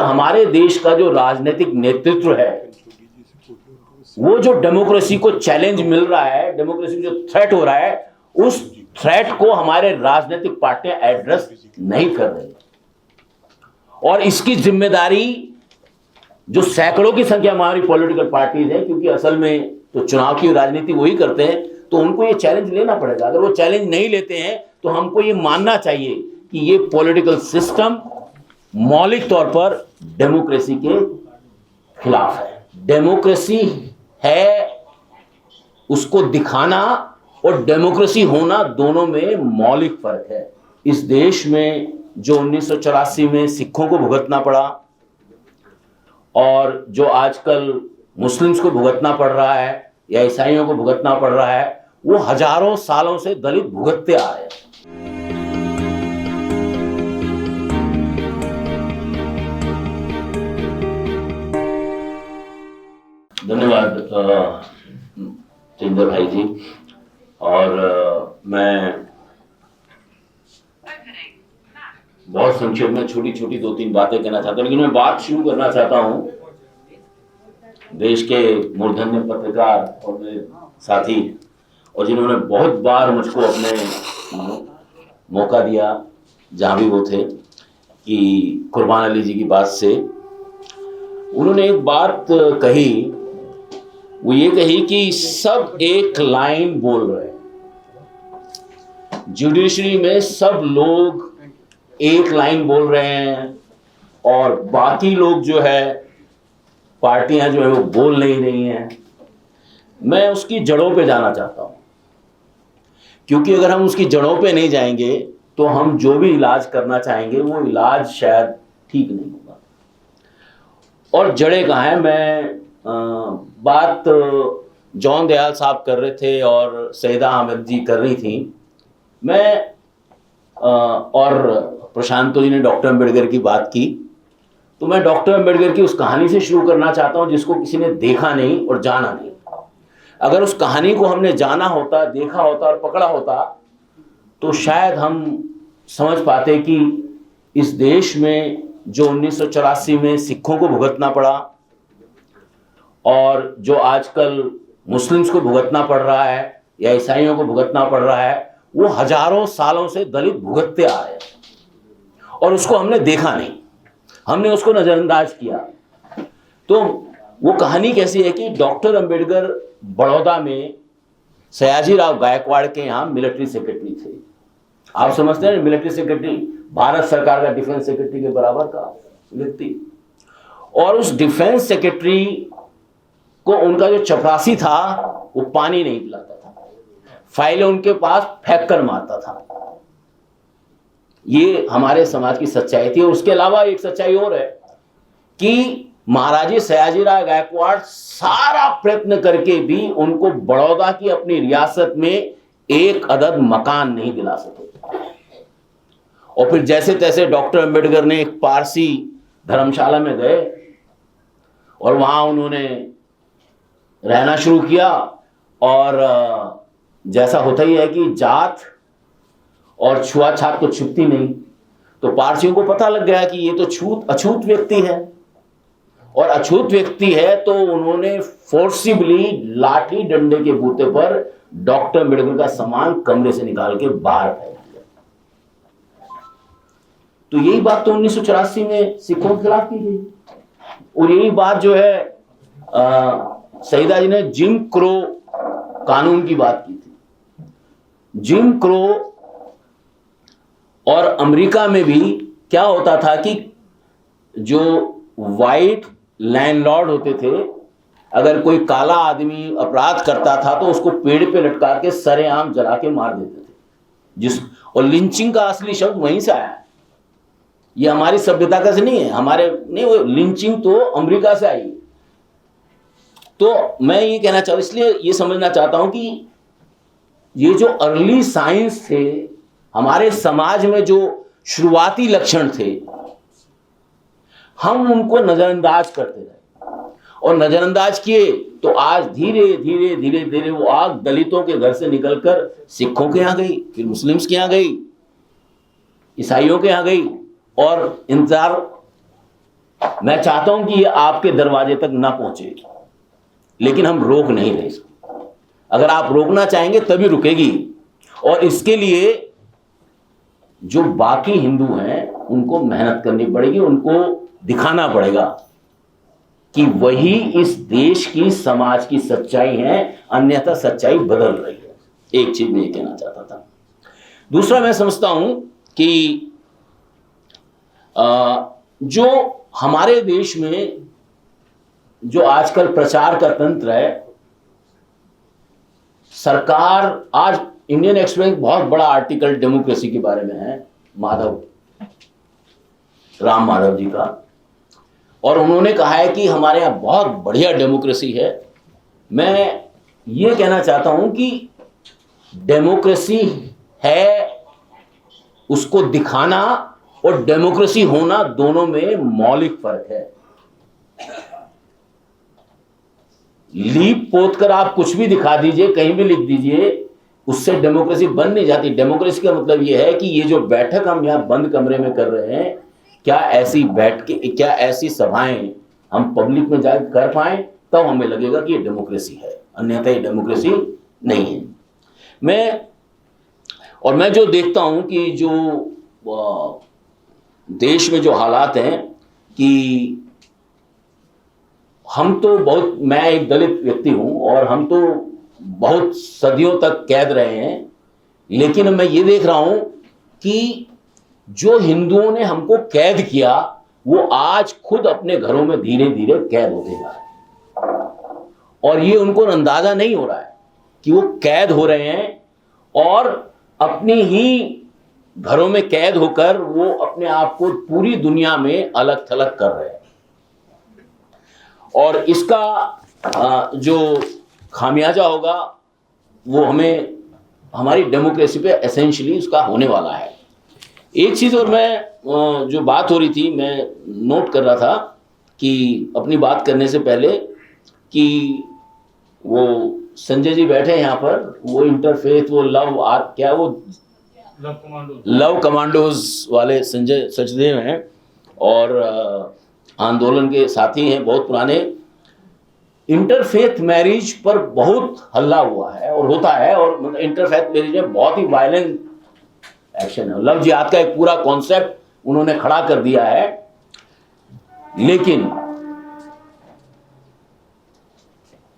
हमारे देश का जो राजनीतिक नेतृत्व है, वो जो डेमोक्रेसी को चैलेंज मिल रहा है, डेमोक्रेसी जो थ्रेट हो रहा है, उस थ्रेट को हमारे राजनीतिक पार्टियां एड्रेस नहीं कर रही। और इसकी जिम्मेदारी जो सैकड़ों की संख्या हमारी पॉलिटिकल पार्टीज है, क्योंकि असल में तो चुनाव की राजनीति वही करते हैं, तो उनको ये चैलेंज लेना पड़ेगा। अगर वो चैलेंज नहीं लेते हैं तो हमको ये मानना चाहिए कि ये पॉलिटिकल सिस्टम मौलिक तौर पर डेमोक्रेसी के खिलाफ है। डेमोक्रेसी है उसको दिखाना और डेमोक्रेसी होना, दोनों में मौलिक फर्क है। इस देश में जो 1984 में सिखों को भुगतना पड़ा और जो आजकल मुस्लिम्स को भुगतना पड़ रहा है या ईसाइयों को भुगतना पड़ रहा है, वो हजारों सालों से दलित भुगतते आ रहे हैं। धन्यवाद चिंदर भाई जी। और मैं बहुत संक्षेप में छोटी छोटी 2-3 बातें कहना चाहता हूं, लेकिन मैं बात शुरू करना चाहता हूं देश के मूर्धन्य पत्रकार और मेरे साथी, और जिन्होंने बहुत बार मुझको अपने मौका दिया जहां भी वो थे, कि कुर्बान अली जी की बात से उन्होंने एक बात कही, वो ये कही कि सब एक लाइन बोल रहे हैं, जुडिशरी में सब लोग एक लाइन बोल रहे हैं और बाकी लोग जो है, पार्टियां जो है वो बोल नहीं रही हैं। मैं उसकी जड़ों पे जाना चाहता हूं, क्योंकि अगर हम उसकी जड़ों पे नहीं जाएंगे तो हम जो भी इलाज करना चाहेंगे वो इलाज शायद ठीक नहीं होगा। और जड़ें कहाँ हैं? मैं बात जॉन दयाल साहब कर रहे थे और सईदा अहमद जी कर रही थी, मैं और प्रशांतो जी ने डॉक्टर अम्बेडकर की बात की, तो मैं डॉक्टर अम्बेडकर की उस कहानी से शुरू करना चाहता हूं जिसको किसी ने देखा नहीं और जाना नहीं। अगर उस कहानी को हमने जाना होता, देखा होता और पकड़ा होता, तो शायद हम समझ पाते कि इस देश में जो 1984 में सिखों को भुगतना पड़ा और जो आजकल मुस्लिम्स को भुगतना पड़ रहा है या ईसाइयों को भुगतना पड़ रहा है, वो हजारों सालों से दलित भुगतते आ रहे हैं और उसको हमने देखा नहीं, हमने उसको नजरअंदाज किया। तो वो कहानी कैसी है कि डॉक्टर अंबेडकर बड़ौदा में सयाजीराव गायकवाड़ के यहाँ मिलिट्री सेक्रेटरी थे। आप समझते हैं मिलिट्री सेक्रेटरी भारत सरकार का डिफेंस सेक्रेटरी के बराबर का व्यक्ति, और उस डिफेंस सेक्रेटरी को उनका जो चपरासी था वो पानी नहीं पिलाता था, फाइलें उनके पास फेंक कर मारता था। ये हमारे समाज की सच्चाई थी। और उसके अलावा एक सच्चाई और है कि महाराजा सयाजीराव गायकवाड़ सारा प्रयत्न करके भी उनको बड़ौदा की अपनी रियासत में एक अदद मकान नहीं दिला सके। और फिर जैसे तैसे डॉक्टर अंबेडकर ने एक पारसी धर्मशाला में गए और वहां उन्होंने रहना शुरू किया। और जैसा होता ही है कि जात और छुआछात तो छुपती नहीं, तो पारसियों को पता लग गया कि ये तो अछूत व्यक्ति है, और अछूत व्यक्ति है तो उन्होंने फोर्सिबली लाठी डंडे के बूते पर डॉक्टर अम्बेडकर का सामान कमरे से निकाल के बाहर फेंक दिया। तो यही बात तो 1984 में सिखों के खिलाफ की गई, और यही बात जो है सईदा जी ने जिम क्रो कानून की बात की थी। जिम क्रो और अमेरिका में भी क्या होता था कि जो वाइट लैंडलॉर्ड होते थे, अगर कोई काला आदमी अपराध करता था तो उसको पेड़ पे लटका के सरेआम जला के मार देते थे। और लिंचिंग का असली शब्द वहीं से आया है, ये हमारी सभ्यता का से नहीं है, हमारे नहीं, वो लिंचिंग तो अमेरिका से आई। तो मैं ये कहना चाहता, इसलिए ये समझना चाहता हूं कि ये जो अर्ली साइंस थे हमारे समाज में, जो शुरुआती लक्षण थे, हम उनको नजरअंदाज करते रहे और नजरअंदाज किए तो आज धीरे धीरे धीरे धीरे वो आग दलितों के घर से निकलकर सिखों के यहां गई, फिर मुस्लिम्स के यहां गई, ईसाइयों के यहां गई, और इंतजार मैं चाहता हूं कि ये आपके दरवाजे तक ना पहुंचे, लेकिन हम रोक नहीं रहे इसको। अगर आप रोकना चाहेंगे तभी रुकेगी। और इसके लिए जो बाकी हिंदू हैं उनको मेहनत करनी पड़ेगी, उनको दिखाना पड़ेगा कि वही इस देश की, समाज की सच्चाई है, अन्यथा सच्चाई बदल रही है। एक चीज मैं ये कहना चाहता था। दूसरा, मैं समझता हूं कि जो हमारे देश में जो आजकल प्रचार का तंत्र है, सरकार, आज इंडियन एक्सप्रेस बहुत बड़ा आर्टिकल डेमोक्रेसी के बारे में है, राम माधव जी का, और उन्होंने कहा है कि हमारे यहां बहुत बढ़िया डेमोक्रेसी है। मैं ये कहना चाहता हूं कि डेमोक्रेसी है, उसको दिखाना और डेमोक्रेसी होना, दोनों में मौलिक फर्क है। लीप पोत कर आप कुछ भी दिखा दीजिए, कहीं भी लिख दीजिए, उससे डेमोक्रेसी बन नहीं जाती। डेमोक्रेसी का मतलब यह है कि ये जो बैठक हम यहां बंद कमरे में कर रहे हैं, क्या ऐसी सभाएं हम पब्लिक में जाकर कर पाए, तब हमें लगेगा कि ये डेमोक्रेसी है, अन्यथा ये डेमोक्रेसी नहीं है। मैं जो देखता हूं कि जो देश में जो हालात हैं, कि हम तो बहुत, मैं एक दलित व्यक्ति हूं और हम तो बहुत सदियों तक कैद रहे हैं, लेकिन मैं ये देख रहा हूं कि जो हिंदुओं ने हमको कैद किया, वो आज खुद अपने घरों में धीरे धीरे कैद होते जा रहे हैं, और ये उनको अंदाजा नहीं हो रहा है कि वो कैद हो रहे हैं, और अपनी ही घरों में कैद होकर वो अपने आप को पूरी दुनिया में अलग थलग कर रहे हैं। और इसका जो खामियाजा होगा वो हमें, हमारी डेमोक्रेसी पे एसेंशियली उसका होने वाला है। एक चीज़ और, मैं जो बात हो रही थी, मैं नोट कर रहा था कि अपनी बात करने से पहले, कि वो संजय जी बैठे हैं यहाँ पर, वो इंटरफेथ, वो लव कमांडोज वाले संजय सचदेव हैं, और आंदोलन के साथी हैं, बहुत पुराने। इंटरफेथ मैरिज पर बहुत हल्ला हुआ है और होता है, और इंटरफेथ मैरिज में बहुत ही वायलेंट एक्शन है। लव जिहाद का एक पूरा कॉन्सेप्ट उन्होंने खड़ा कर दिया है। लेकिन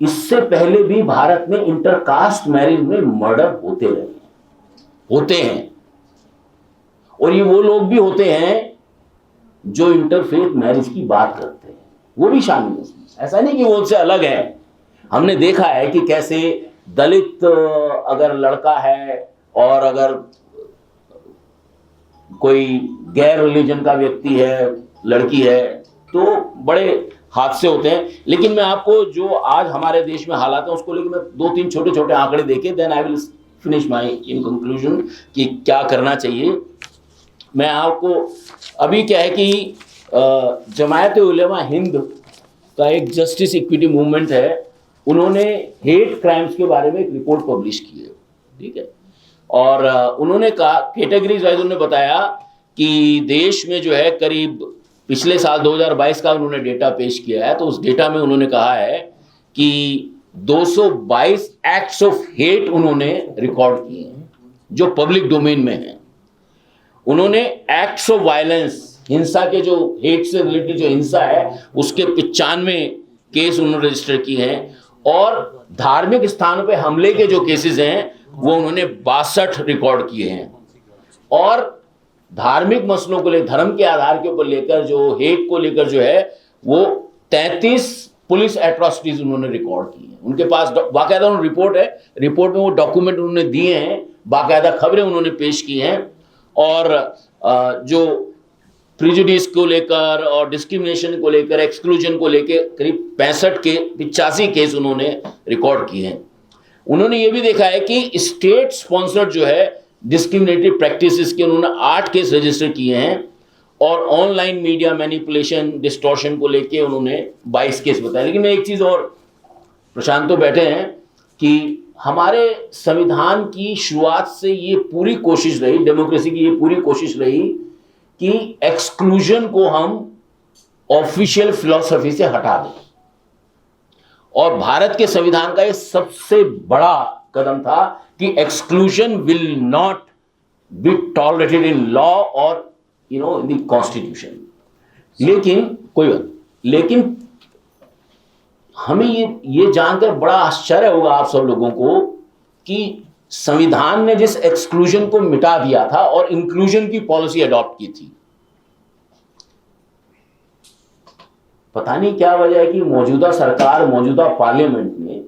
इससे पहले भी भारत में इंटरकास्ट मैरिज में मर्डर होते हैं, और ये वो लोग भी होते हैं जो इंटरफेथ मैरिज की बात करते हैं, वो भी शामिल है इसमें। ऐसा नहीं कि वो उनसे अलग है। हमने देखा है कि कैसे दलित अगर लड़का है और अगर कोई गैर रिलीजन का व्यक्ति है, लड़की है, तो बड़े हादसे होते हैं। लेकिन मैं आपको जो आज हमारे देश में हालात है उसको लेकर मैं 2-3 छोटे छोटे आंकड़े देके then I will finish my in conclusion कि क्या करना चाहिए। मैं आपको अभी क्या है कि जमायत उलेमा हिंद का एक जस्टिस इक्विटी मूवमेंट है, उन्होंने हेट क्राइम्स के बारे में एक रिपोर्ट पब्लिश की है, ठीक है। और उन्होंने कहा, कैटेगरीज वाइज उन्होंने बताया कि देश में जो है करीब पिछले साल 2022 का उन्होंने डेटा पेश किया है, तो उस डेटा में उन्होंने कहा है कि 222 एक्ट्स ऑफ हेट उन्होंने रिकॉर्ड किए हैं जो पब्लिक डोमेन में हैं। उन्होंने एक्ट्स ऑफ वायलेंस, हिंसा के जो हेट से रिलेटेड जो हिंसा है उसके 95 केस उन्होंने रजिस्टर किए हैं, और धार्मिक स्थानों पे हमले के जो केसेस हैं वो उन्होंने 62 रिकॉर्ड किए हैं। और धार्मिक मसलों को लेकर, धर्म के आधार के ऊपर लेकर, जो हेट को लेकर जो है, वो 33 पुलिस एट्रॉसिटीज उन्होंने रिकॉर्ड की हैं। उनके पास बाकायदा रिपोर्ट है, रिपोर्ट में वो डॉक्यूमेंट उन्होंने दिए हैं, बाकायदा खबरें उन्होंने पेश की हैं। और जो प्रिजुडिस को लेकर और डिस्क्रिमिनेशन को लेकर, एक्सक्लूजन को लेकर करीब 85 केस उन्होंने रिकॉर्ड किए हैं। उन्होंने ये भी देखा है कि स्टेट स्पॉन्सर्ड जो है डिस्क्रिमिनेटरी प्रैक्टिसेस के उन्होंने 8 केस रजिस्टर किए हैं, और ऑनलाइन मीडिया मैनिपुलेशन, डिस्टॉर्शन को लेके उन्होंने 22 केस बताए। लेकिन एक चीज़ और, प्रशांत तो बैठे हैं, कि हमारे संविधान की शुरुआत से ये पूरी कोशिश रही, डेमोक्रेसी की ये पूरी कोशिश रही कि एक्सक्लूजन को हम ऑफिशियल फिलॉसफी से हटा दें। और भारत के संविधान का यह सबसे बड़ा कदम था कि exclusion will not be tolerated in law और इन द कॉन्स्टिट्यूशन। लेकिन हमें ये जानकर बड़ा आश्चर्य होगा आप सब लोगों को कि संविधान ने जिस एक्सक्लूजन को मिटा दिया था और इंक्लूजन की पॉलिसी अडॉप्ट की थी, पता नहीं क्या वजह है कि मौजूदा सरकार, मौजूदा पार्लियामेंट ने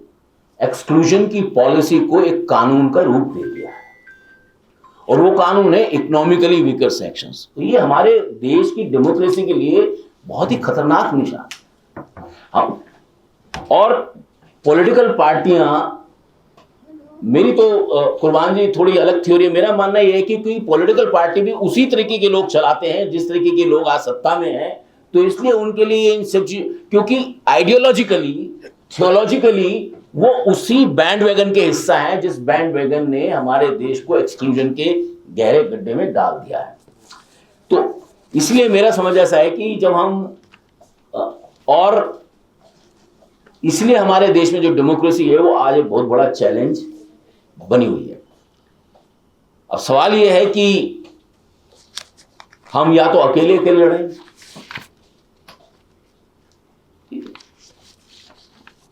एक्सक्लूजन की पॉलिसी को एक कानून का रूप दे दिया है और वो कानून है इकोनॉमिकली वीकर सेक्शंस। तो ये हमारे देश की डेमोक्रेसी के लिए बहुत ही खतरनाक निशान। और पॉलिटिकल पार्टियां, मेरी तो कुर्बान जी थोड़ी अलग थ्योरी है। मेरा मानना यह है कि कोई पॉलिटिकल पार्टी भी उसी तरीके के लोग चलाते हैं जिस तरीके के लोग आज सत्ता में हैं, तो इसलिए उनके लिए इन सब चीज, क्योंकि आइडियोलॉजिकली, थियोलॉजिकली वो उसी बैंड वैगन के हिस्सा है जिस बैंड वैगन ने हमारे देश को एक्सक्लूजन के गहरे गड्ढे में डाल दिया है। तो इसलिए मेरा समझ ऐसा है कि जब हम और इसलिए हमारे देश में जो डेमोक्रेसी है वो आज एक बहुत बड़ा चैलेंज बनी हुई है। अब सवाल यह है कि हम या तो अकेले लड़ें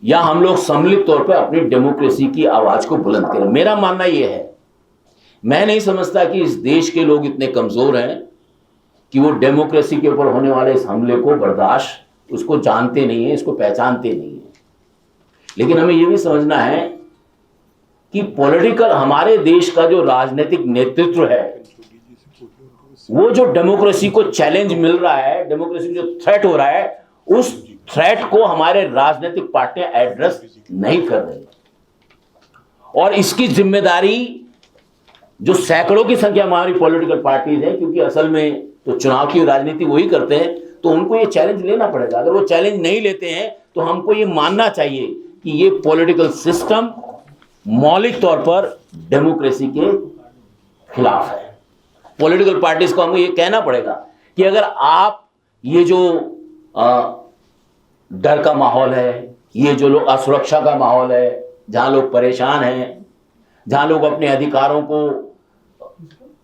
या हम लोग सम्मिलित तौर पर अपनी डेमोक्रेसी की आवाज को बुलंद करें। मेरा मानना यह है, मैं नहीं समझता कि इस देश के लोग इतने कमजोर हैं कि वो डेमोक्रेसी के ऊपर होने वाले इस हमले को बर्दाश्त, उसको जानते नहीं है, इसको पहचानते नहीं है। लेकिन हमें यह भी समझना है कि पॉलिटिकल, हमारे देश का जो राजनीतिक नेतृत्व है, वो जो डेमोक्रेसी को चैलेंज मिल रहा है, डेमोक्रेसी जो थ्रेट हो रहा है, उस थ्रेट को हमारे राजनीतिक पार्टियां एड्रेस नहीं कर रही। और इसकी जिम्मेदारी जो सैकड़ों की संख्या हमारी पॉलिटिकल पार्टीज है, क्योंकि असल में तो चुनाव की राजनीति वही करते हैं, तो उनको ये चैलेंज लेना पड़ेगा। अगर वो चैलेंज नहीं लेते हैं तो हमको ये मानना चाहिए कि ये पॉलिटिकल सिस्टम मौलिक तौर पर डेमोक्रेसी के खिलाफ है। पॉलिटिकल पार्टीज को हमको ये कहना पड़ेगा कि अगर आप ये जो डर का माहौल है, ये जो लोग असुरक्षा का माहौल है, जहां लोग परेशान हैं, जहां लोग अपने अधिकारों को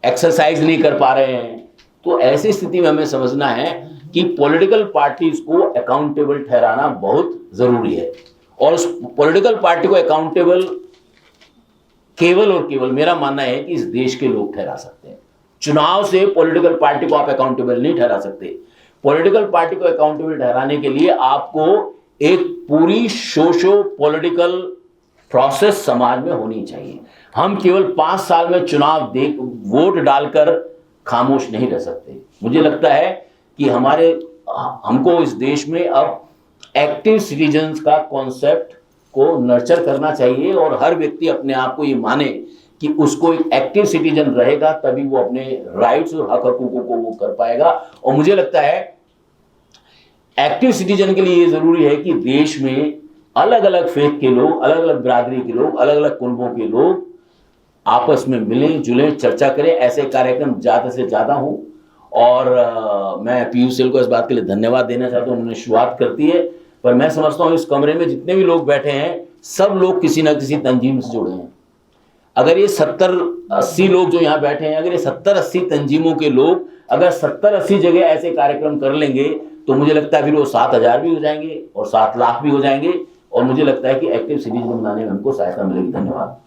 एक्सरसाइज नहीं कर पा रहे हैं, तो ऐसी स्थिति में हमें समझना है कि पॉलिटिकल पार्टीज को अकाउंटेबल ठहराना बहुत जरूरी है। और उस पॉलिटिकल पार्टी को अकाउंटेबल केवल और केवल मेरा मानना है कि इस देश के लोग ठहरा सकते हैं। चुनाव से पॉलिटिकल पार्टी को आप अकाउंटेबल नहीं ठहरा सकते। पॉलिटिकल पार्टी को अकाउंटेबल ठहराने के लिए आपको एक पूरी सोशो पॉलिटिकल प्रोसेस समाज में होनी चाहिए। हम केवल 5 साल में चुनाव वोट डालकर खामोश नहीं रह सकते। मुझे लगता है कि हमको इस देश में अब एक्टिव सिटीजन्स का कॉन्सेप्ट को नर्चर करना चाहिए और हर व्यक्ति अपने आप को ये माने कि उसको एक एक्टिव सिटीजन रहेगा, तभी वो अपने राइट्स और हक हकूकों को वो कर पाएगा। और मुझे लगता है एक्टिव सिटीजन के लिए ये जरूरी है कि देश में अलग अलग फेथ के लोग, अलग अलग बिरादरी के लोग, अलग अलग कुलबों के लोग आपस में मिलें जुलें, चर्चा करें। ऐसे कार्यक्रम ज्यादा से ज्यादा हों। और मैं पीयूष सिल को इस बात के लिए धन्यवाद देना चाहता हूँ, उन्होंने शुरुआत करती है। पर मैं समझता हूँ इस कमरे में जितने भी लोग बैठे हैं, सब लोग किसी ना किसी तंजीम से जुड़े हैं। अगर ये 70-80 लोग जो यहाँ बैठे हैं, अगर ये 70-80 तंजीमों के लोग अगर 70-80 जगह ऐसे कार्यक्रम कर लेंगे, तो मुझे लगता है फिर वो 7,000 भी हो जाएंगे और 7 लाख भी हो जाएंगे। और मुझे लगता है कि एक्टिव सिटीजन बनाने में हमको सहायता मिलेगी। धन्यवाद।